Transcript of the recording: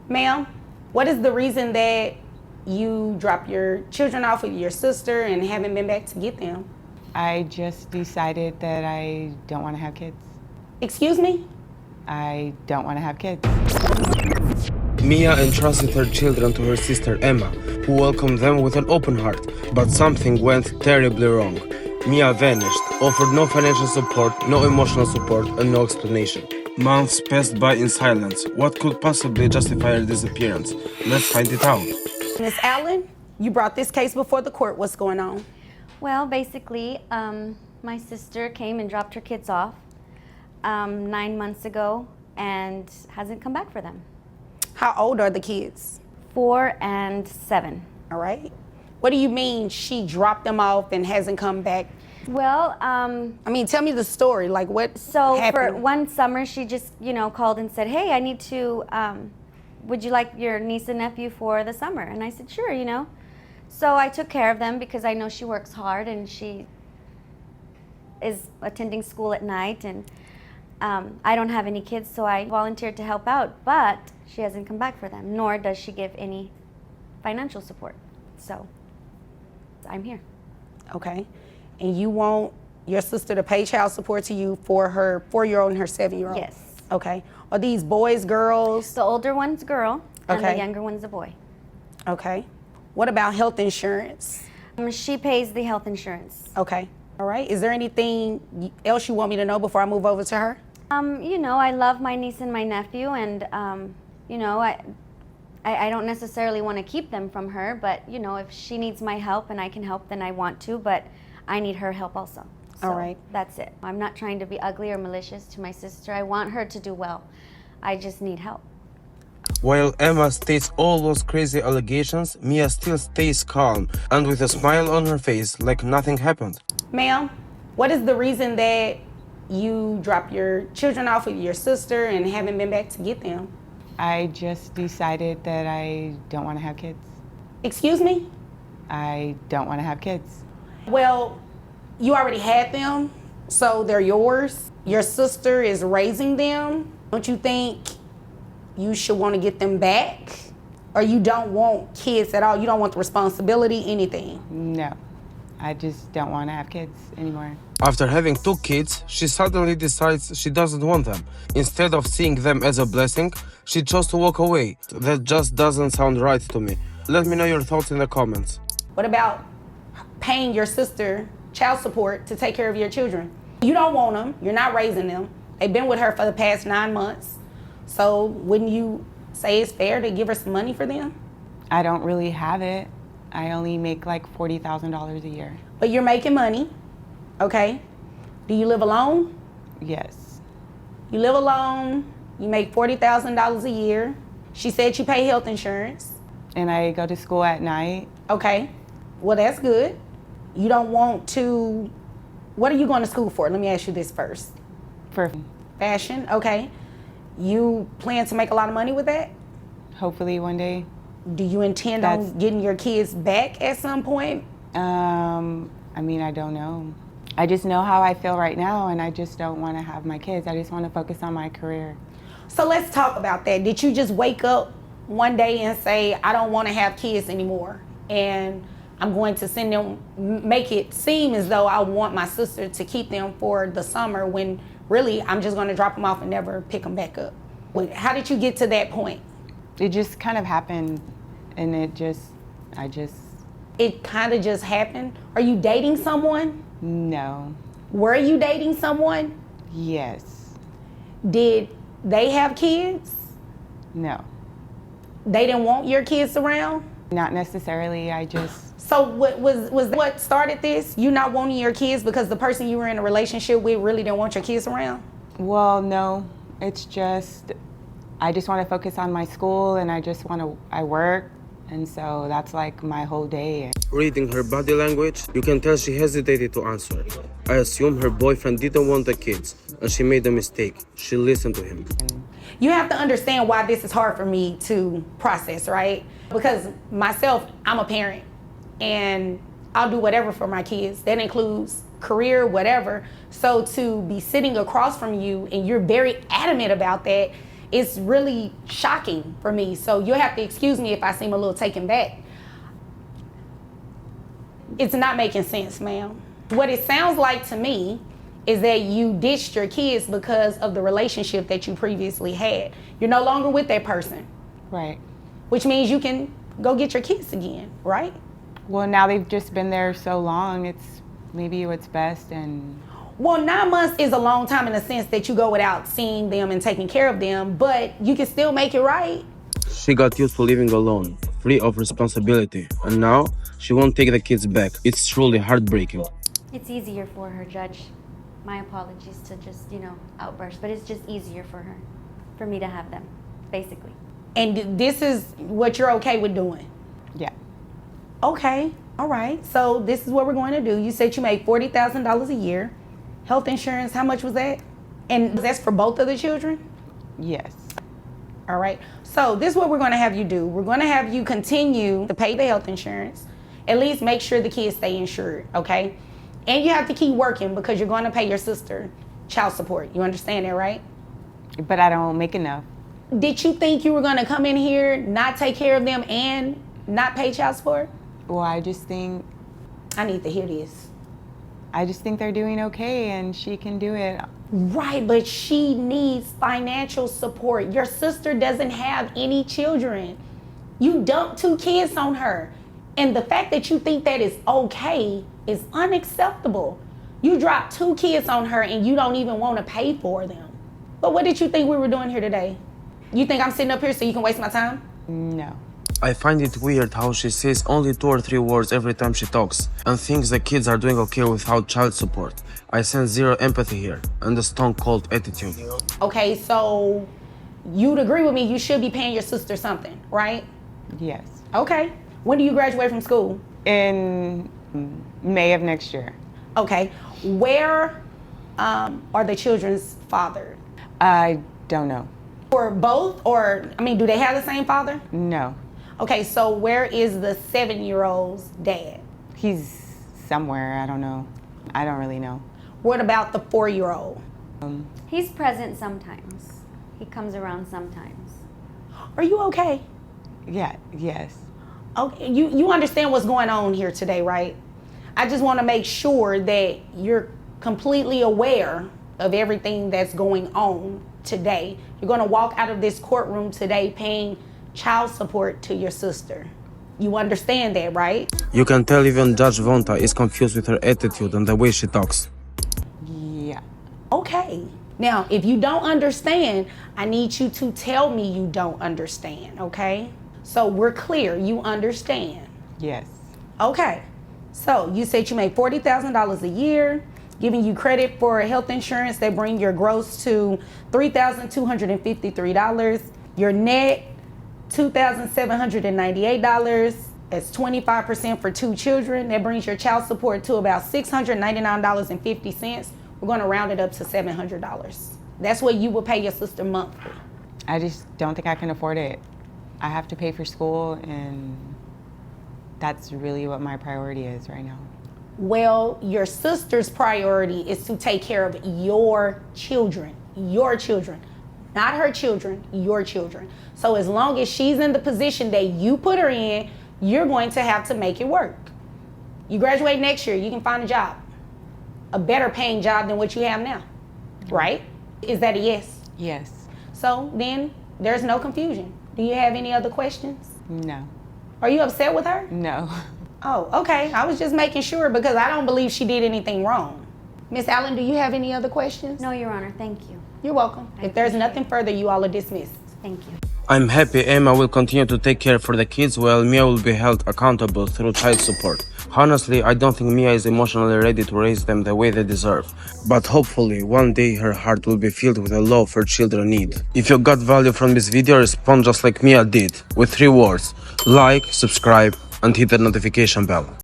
Ma'am, what is the reason that you dropped your children off with your sister and haven't been back to get them? I just decided that I don't want to have kids. Excuse me? I don't want to have kids. Mia entrusted her children to her sister Emma, who welcomed them with an open heart, but something went terribly wrong. Mia vanished, offered no financial support, no emotional support, and no explanation. Months passed by in silence. What could possibly justify her disappearance? Let's find it out. Miss Allen, you brought this case before the court. What's going on? Well, basically, my sister came and dropped her kids off 9 months ago and hasn't come back for them. How old are the kids? 4 and 7. All right. What do you mean she dropped them off and hasn't come back? Well, I mean, tell me the story. Like, what so happened? for one summer, she just, called and said, hey, I need to, would you like your niece and nephew for the summer? And I said, sure, So I took care of them because I know she works hard and she is attending school at night, and I don't have any kids, so I volunteered to help out, but she hasn't come back for them, nor does she give any financial support. So I'm here. Okay. And you want your sister to pay child support to you for her 4-year-old and her 7-year-old? Yes. Okay. Are these boys, girls? The older one's a girl, and Okay. the younger one's a boy. Okay. What about health insurance? She pays the health insurance. Okay. All right. Is there anything else you want me to know before I move over to her? I love my niece and my nephew, and I don't necessarily want to keep them from her, but if she needs my help and I can help, then I want to, but I need her help also. So All right. That's it. I'm not trying to be ugly or malicious to my sister. I want her to do well. I just need help. While Emma states all those crazy allegations, Mia still stays calm and with a smile on her face like nothing happened. Ma'am, what is the reason that you dropped your children off with your sister and haven't been back to get them? I just decided that I don't want to have kids. Excuse me? I don't want to have kids. Well, you already had them, so they're yours. Your sister is raising them. Don't you think you should want to get them back? Or you don't want kids at all? You don't want the responsibility, anything? No, I just don't want to have kids anymore. After having 2 kids, she suddenly decides she doesn't want them. Instead of seeing them as a blessing, she chose to walk away. That just doesn't sound right to me. Let me know your thoughts in the comments. What about paying your sister child support to take care of your children? You don't want them. You're not raising them. They've been with her for the past 9 months. So wouldn't you say it's fair to give her some money for them? I don't really have it. I only make like $40,000 a year. But you're making money, okay? Do you live alone? Yes. You live alone. You make $40,000 a year. She said you pay health insurance. And I go to school at night. Okay. Well, that's good. You don't want to... What are you going to school for? Let me ask you this first. For Fashion, okay. You plan to make a lot of money with that? hopefully one day. Do you intend on getting your kids back at some point? I mean, I don't know. I just know how I feel right now, and I just don't want to have my kids. I just want to focus on my career. So let's talk about that. Did you just wake up one day and say, I don't want to have kids anymore, and I'm going to send them, make it seem as though I want my sister to keep them for the summer, when really I'm just going to drop them off and never pick them back up? How did you get to that point? It just kind of happened, and it kind of just happened? Are you dating someone? No. Were you dating someone? Yes. Did they have kids? No. They didn't want your kids around? Not necessarily, I just... So what started this? You not wanting your kids because the person you were in a relationship with really didn't want your kids around? Well, no. It's just, I just want to focus on my school, and I work, and so that's like my whole day. Reading her body language, you can tell she hesitated to answer. I assume her boyfriend didn't want the kids, and she made a mistake. She listened to him. You have to understand why this is hard for me to process, right? Because myself, I'm a parent, and I'll do whatever for my kids. That includes career, whatever. So to be sitting across from you and you're very adamant about that, It's really shocking for me. So you'll have to excuse me if I seem a little taken back. It's not making sense, ma'am. What it sounds like to me is that you ditched your kids because of the relationship that you previously had. You're no longer with that person. Right. Which means you can go get your kids again, right? Well, now they've just been there so long, it's maybe what's best. And Well, 9 months is a long time in the sense that you go without seeing them and taking care of them, but you can still make it right. She got used to living alone, free of responsibility, and now she won't take the kids back. It's truly heartbreaking. It's easier for her, Judge. My apologies to just, outburst, but it's just easier for her, for me to have them, basically. And this is what you're okay with doing? yeah, Okay, all right. So this is what we're going to do. You said you make $40,000 a year. Health insurance, how much was that? And that's for both of the children? yes, All right. So this is what we're going to have you do. We're going to have you continue to pay the health insurance. At least make sure the kids stay insured, okay? And you have to keep working because you're going to pay your sister child support. You understand that, right? but I don't make enough. Did you think you were going to come in here, not take care of them, and not pay child support? Well, I just think they're doing okay, and she can do it. Right, but she needs financial support. Your sister doesn't have any children. You dumped 2 kids on her. And the fact that you think that is okay is unacceptable. You dropped 2 kids on her and you don't even want to pay for them. But what did you think we were doing here today? You think I'm sitting up here so you can waste my time? No. I find it weird how she says only 2 or 3 words every time she talks and thinks the kids are doing okay without child support. I sense zero empathy here and a stone cold attitude. Okay, so you'd agree with me you should be paying your sister something, right? Yes. Okay. When do you graduate from school? In May of next year. Okay. Where are the children's fathered? I don't know. Or both? Or, do they have the same father? No. Okay, so where is the 7-year-old's dad? He's somewhere. I don't know. I don't really know. What about the 4-year-old? He's present sometimes. He comes around sometimes. Are you okay? Yeah, yes. Okay, you understand what's going on here today, right? I just want to make sure that you're completely aware of everything that's going on today. You're going to walk out of this courtroom today paying child support to your sister. You understand that, right? You can tell even Judge Vonta is confused with her attitude and the way she talks. Yeah. Okay. Now, if you don't understand, I need you to tell me you don't understand, okay? So we're clear, you understand. Yes. Okay. So you said you make $40,000 a year, giving you credit for health insurance that bring your gross to $3,253. Your net, $2,798. That's 25% for 2 children. That brings your child support to about $699.50. We're going to round it up to $700. That's what you will pay your sister monthly. I just don't think I can afford it. I have to pay for school, and that's really what my priority is right now. Well, your sister's priority is to take care of your children, not her children, your children. So as long as she's in the position that you put her in, you're going to have to make it work. You graduate next year, you can find a job, a better paying job than what you have now, right? Is that a yes? Yes. So then there's no confusion. Do you have any other questions? No. Are you upset with her? No. Oh, okay. I was just making sure because I don't believe she did anything wrong. Miss Allen, do you have any other questions? No, Your Honor, thank you. You're welcome. If there's nothing further, you all are dismissed. Thank you. I'm happy Emma will continue to take care for the kids while Mia will be held accountable through child support. Honestly, I don't think Mia is emotionally ready to raise them the way they deserve. But hopefully, one day her heart will be filled with the love her children need. If you got value from this video, respond just like Mia did, with 3 words: like, subscribe, and hit the notification bell.